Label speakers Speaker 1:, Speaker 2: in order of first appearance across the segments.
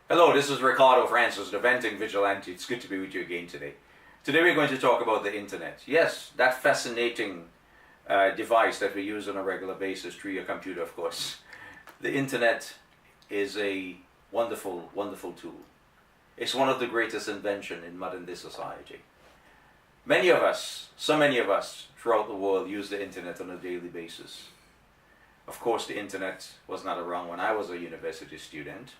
Speaker 1: Hello, this is Ricardo Francis, the Venting Vigilante. It's good to be with you again today. Today we're going to talk about the internet. Yes, that fascinating device that we use on a regular basis through your computer, of course. The internet is a wonderful, wonderful tool. It's one of the greatest inventions in modern day society. Many of us, so many of us throughout the world use the internet on a daily basis. Of course, the internet was not around when I was a university student.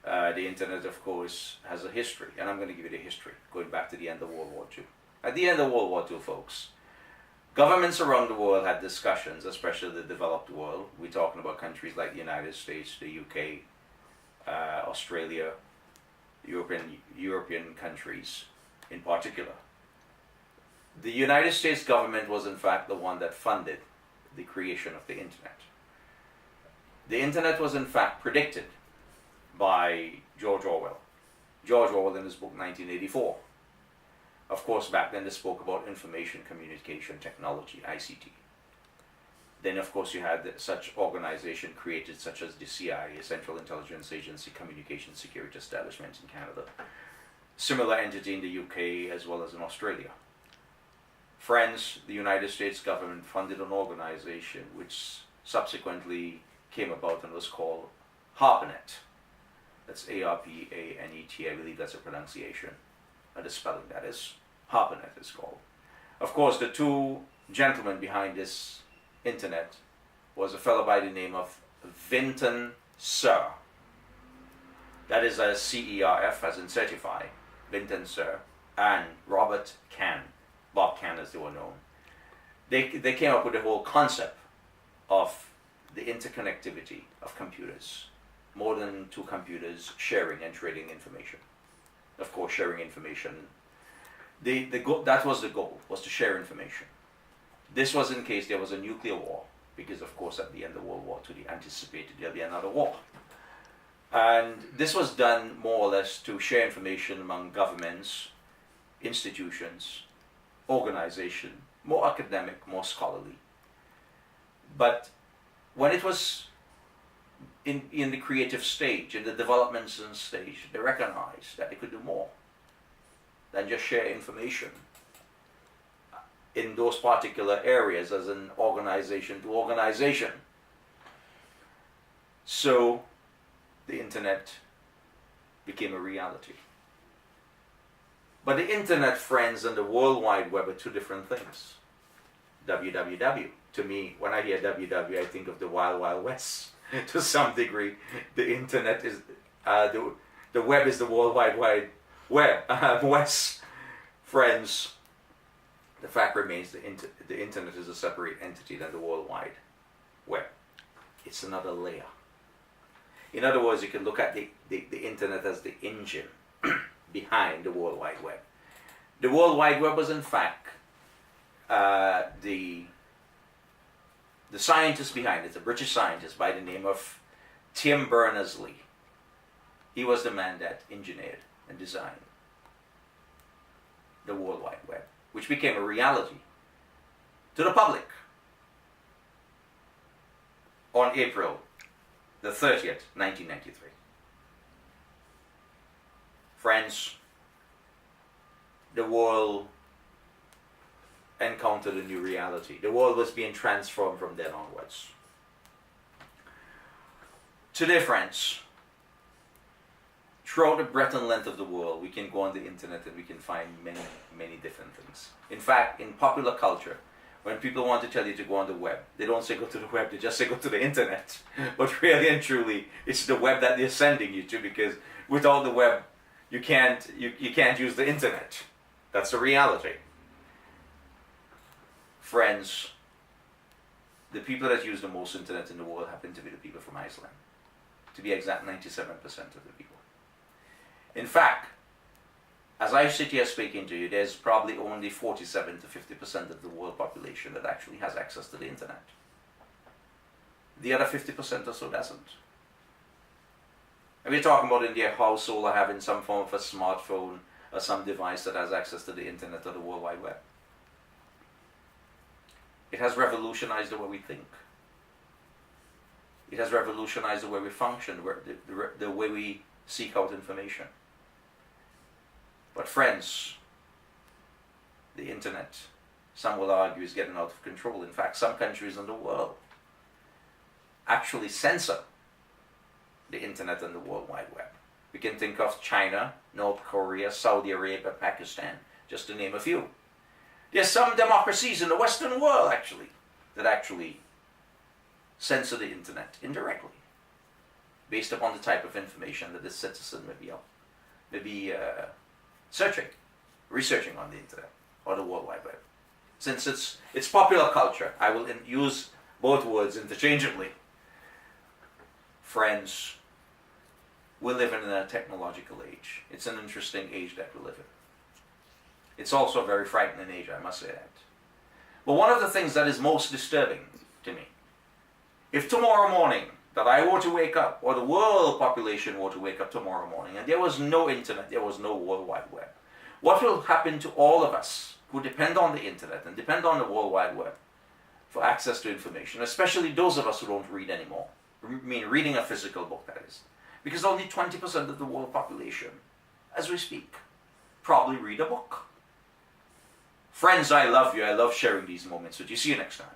Speaker 1: The internet, of course, has a history, and I'm going to give you the history, going back to the end of World War II. At the end of World War II, folks, governments around the world had discussions, especially the developed world. We're talking about countries like the United States, the UK, Australia, European countries in particular. The United States government was in fact the one that funded the creation of the internet. The internet was in fact predicted by George Orwell. George Orwell in his book 1984. Of course, back then they spoke about information communication technology, ICT. Then of course you had such organization created such as the CIA, Central Intelligence Agency, Communication Security Establishment in Canada. Similar entity in the UK as well as in Australia. Friends, the United States government funded an organization which subsequently came about and was called ARPANET. That's ARPANET, I believe that's a pronunciation, the spelling that is. ARPANET is called. Of course, the two gentlemen behind this internet was a fellow by the name of Venting Sir. That is a CERF, as in certify, Venting Sir, and Robert Can, Bob Can as they were known. They came up with the whole concept of the interconnectivity of computers. More than two computers sharing and trading information. Of course, sharing information. That was the goal, was to share information. This was in case there was a nuclear war, because of course at the end of World War II they anticipated there'll be another war. And this was done more or less to share information among governments, institutions, organization, more academic, more scholarly. But when it was in the creative stage, in the development stage, they recognized that they could do more than just share information in those particular areas as an organization to organization. So the internet became a reality. But the internet, friends, and the World Wide Web are two different things. www. To me, when I hear www, I think of the Wild Wild West. To some degree, the internet is, the web is the World Wide West. Friends, the fact remains the internet is a separate entity than the World Wide Web. It's another layer. In other words, you can look at the internet as the engine behind the World Wide Web. The World Wide Web was in fact the scientist behind it, a British scientist by the name of Tim Berners-Lee. He was the man that engineered and designed the World Wide Web, which became a reality to the public on April the 30th, 1993. Friends, the world encountered a new reality. The world was being transformed from then onwards. Today, friends, throughout the breadth and length of the world, we can go on the internet and we can find many, many different things. In fact, in popular culture, when people want to tell you to go on the web, they don't say go to the web, they just say go to the internet. But really and truly, it's the web that they're sending you to, because without the web, you can't use the internet. That's the reality. Friends, the people that use the most internet in the world happen to be the people from Iceland. To be exact, 97% of the people. In fact, as I sit here speaking to you, there's probably only 47 to 50% of the world population that actually has access to the internet. The other 50% or so doesn't. And we're talking about in their household or having some form of a smartphone or some device that has access to the internet or the World Wide Web. It has revolutionized the way we think. It has revolutionized the way we function, the way we seek out information. But friends, the internet, some will argue, is getting out of control. In fact, some countries in the world actually censor the internet and the World Wide Web. We can think of China, North Korea, Saudi Arabia, Pakistan, just to name a few. There's some democracies in the Western world that actually censor the internet indirectly, based upon the type of information that the citizen may be researching on the internet or the World Wide Web. Since it's popular culture, I will use both words interchangeably. Friends, we're living in a technological age. It's an interesting age that we live in. It's also a very frightening age, I must say that. But one of the things that is most disturbing to me, if tomorrow morning that I were to wake up, or the world population were to wake up tomorrow morning, and there was no internet, there was no World Wide Web, what will happen to all of us who depend on the internet and depend on the World Wide Web for access to information, especially those of us who don't read anymore? I mean, reading a physical book, that is. Because only 20% of the world population, as we speak, probably read a book. Friends, I love you. I love sharing these moments with you. See you next time.